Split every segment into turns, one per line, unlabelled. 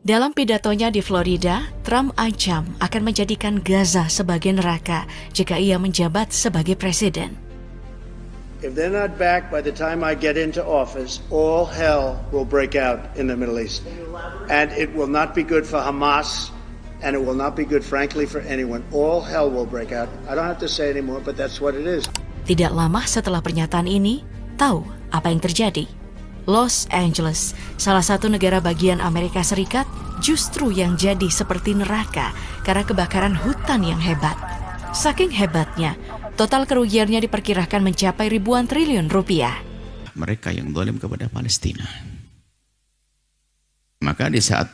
Dalam pidatonya di Florida, Trump ancam akan menjadikan Gaza sebagai neraka jika ia menjabat sebagai presiden.
If they're not back by the time I get into office, all hell will break out in the Middle East. And it will not be good for Hamas, and it will not be good, frankly, for anyone. All hell will break out. I don't have to say anymore, but that's what it is.
Tidak lama setelah pernyataan ini, tahu apa yang terjadi? Los Angeles, salah satu negara bagian Amerika Serikat, justru yang jadi seperti neraka karena kebakaran hutan yang hebat. Saking hebatnya, total kerugiannya diperkirakan mencapai ribuan triliun rupiah.
Mereka yang zalim kepada Palestina. Maka di saat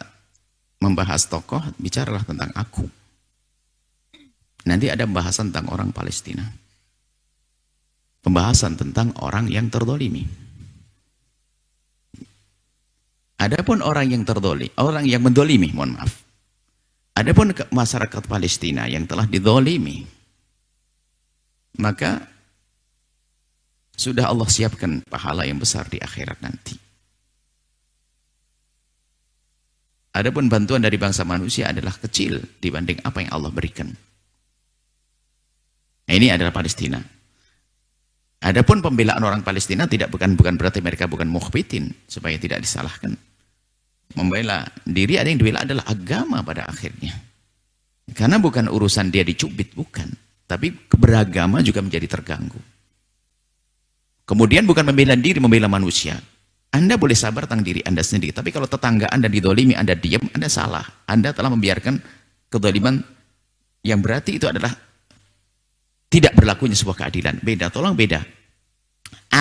membahas tokoh, bicaralah tentang aku. Nanti ada pembahasan tentang orang Palestina. Pembahasan tentang orang yang terzalimi. Adapun orang yang terzalimi, orang yang mendolimi, mohon maaf. Adapun masyarakat Palestina yang telah dizalimi, maka sudah Allah siapkan pahala yang besar di akhirat nanti. Adapun bantuan dari bangsa manusia adalah kecil dibanding apa yang Allah berikan. Nah, ini adalah Palestina. Adapun pembelaan orang Palestina bukan berarti mereka bukan mukhbitin, supaya tidak disalahkan. Membela diri, ada yang dibela adalah agama pada akhirnya. Karena bukan urusan dia dicubit, bukan. Tapi beragama juga menjadi terganggu. Kemudian bukan membela diri, membela manusia. Anda boleh sabar tentang diri Anda sendiri. Tapi kalau tetangga Anda didolimi, Anda diam, Anda salah. Anda telah membiarkan kedoliman yang berarti itu adalah tidak berlakunya sebuah keadilan. Beda, tolong beda.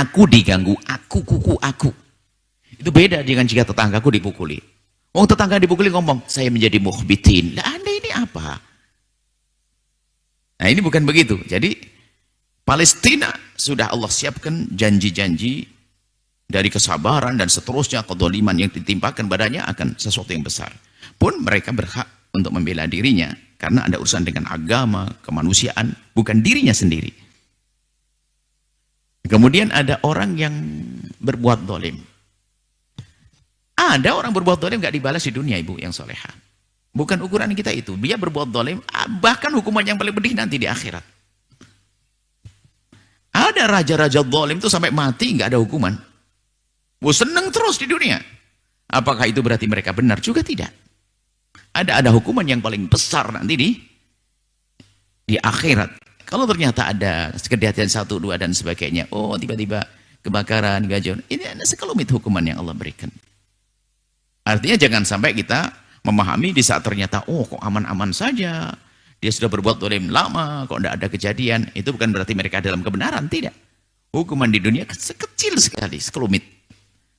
Aku diganggu, aku kuku, aku. Itu beda dengan jika tetanggaku dipukuli. Wong tetangga dipukuli ngomong, saya menjadi mukhbitin. Lah Anda ini apa? Nah ini bukan begitu. Jadi Palestina sudah Allah siapkan janji-janji dari kesabaran dan seterusnya, kedoliman yang ditimpakan badannya akan sesuatu yang besar. Pun mereka berhak untuk membela dirinya karena ada urusan dengan agama, kemanusiaan, bukan dirinya sendiri. Kemudian ada orang yang berbuat zalim. Ada orang berbuat zalim gak dibalas di dunia, ibu yang soleha. Bukan ukuran kita itu. Dia berbuat zalim, bahkan hukuman yang paling pedih nanti di akhirat. Ada raja-raja zalim itu sampai mati gak ada hukuman. Seneng terus di dunia. Apakah itu berarti mereka benar? Juga tidak. Ada hukuman yang paling besar nanti di akhirat. Kalau ternyata ada kejadian 1, 2 dan sebagainya, oh tiba-tiba kebakaran, gajon, ini ada sekelumit hukuman yang Allah berikan. Artinya jangan sampai kita memahami di saat ternyata, oh kok aman-aman saja, dia sudah berbuat zalim lama, kok tidak ada kejadian, itu bukan berarti mereka dalam kebenaran, tidak. Hukuman di dunia sekecil sekali, sekelumit.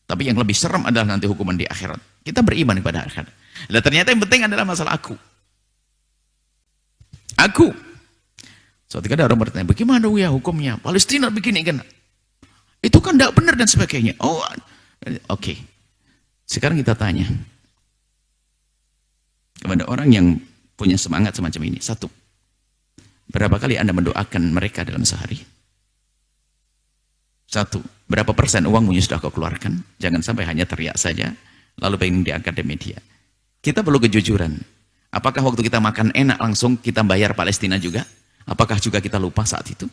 Tapi yang lebih serem adalah nanti hukuman di akhirat. Kita beriman kepada akhirat. Dan ternyata yang penting adalah masalah aku. Aku. Suatu kali ada orang bertanya, bagaimana ya hukumnya? Palestina begini kan? Itu kan tidak benar dan sebagainya. Oh, oke. Sekarang kita tanya kepada orang yang punya semangat semacam ini. 1. Berapa kali Anda mendoakan mereka dalam sehari? 1. Berapa persen uangmu sudah kau keluarkan? Jangan sampai hanya teriak saja, lalu pengen diangkat di media. Kita perlu kejujuran. Apakah waktu kita makan enak langsung kita bayar Palestina juga? Apakah juga kita lupa saat itu?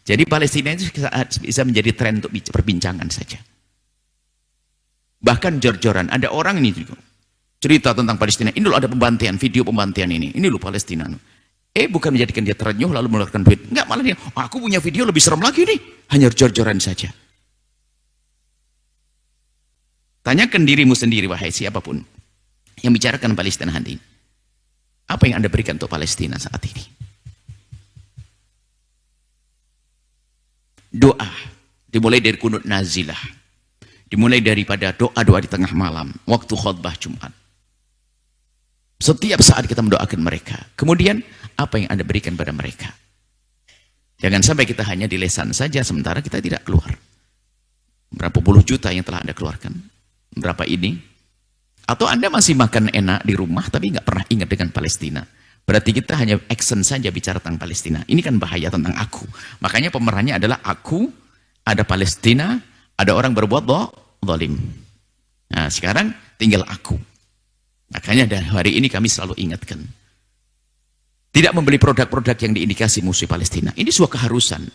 Jadi Palestina itu bisa menjadi tren untuk perbincangan saja. Bahkan jor-joran, ada orang ini juga cerita tentang Palestina. Ini loh ada pembantian, video pembantian ini. Ini loh Palestina. Bukan menjadikan dia terenyuh lalu mengeluarkan duit. Enggak, malah dia, aku punya video lebih serem lagi nih. Hanya jor-joran saja. Tanyakan dirimu sendiri, wahai siapapun yang bicarakan Palestina hari ini. Apa yang Anda berikan untuk Palestina saat ini? Doa. Dimulai dari kunut nazilah. Dimulai daripada doa-doa di tengah malam, waktu khutbah Jumat. Setiap saat kita mendoakan mereka. Kemudian, apa yang Anda berikan pada mereka? Jangan sampai kita hanya di lisan saja, sementara kita tidak keluar. Berapa puluh juta yang telah Anda keluarkan? Berapa ini? Atau Anda masih makan enak di rumah, tapi nggak pernah ingat dengan Palestina. Berarti kita hanya action saja bicara tentang Palestina. Ini kan bahaya tentang aku. Makanya pemerannya adalah aku, ada Palestina, ada orang berbuat zalim. Nah, sekarang tinggal aku. Makanya dari hari ini kami selalu ingatkan. Tidak membeli produk-produk yang diindikasi musuh Palestina. Ini sebuah keharusan.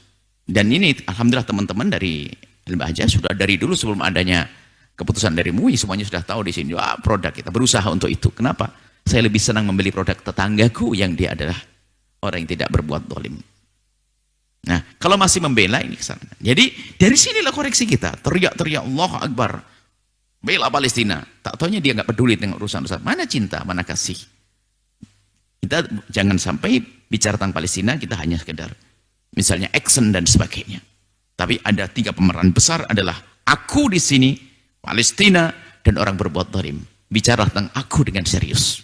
Dan ini alhamdulillah teman-teman dari Al-Bahjah sudah dari dulu sebelum adanya keputusan dari MUI semuanya sudah tahu di sini. Wah, produk kita berusaha untuk itu. Kenapa? Saya lebih senang membeli produk tetanggaku yang dia adalah orang yang tidak berbuat zalim. Nah, kalau masih membela ini kesana. Jadi dari sinilah koreksi kita. Teriak-teriak Allahu Akbar. Bela Palestina. Tak taunya dia nggak peduli dengan urusan-urusan. Mana cinta, mana kasih. Kita jangan sampai bicara tentang Palestina, kita hanya sekedar misalnya action dan sebagainya. Tapi ada 3 pemeran besar adalah aku di sini, Palestina, dan orang berbuat zalim. Bicara tentang aku dengan serius.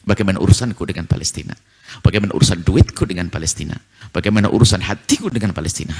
Bagaimana urusanku dengan Palestina. Bagaimana urusan duitku dengan Palestina. Bagaimana urusan hatiku dengan Palestina.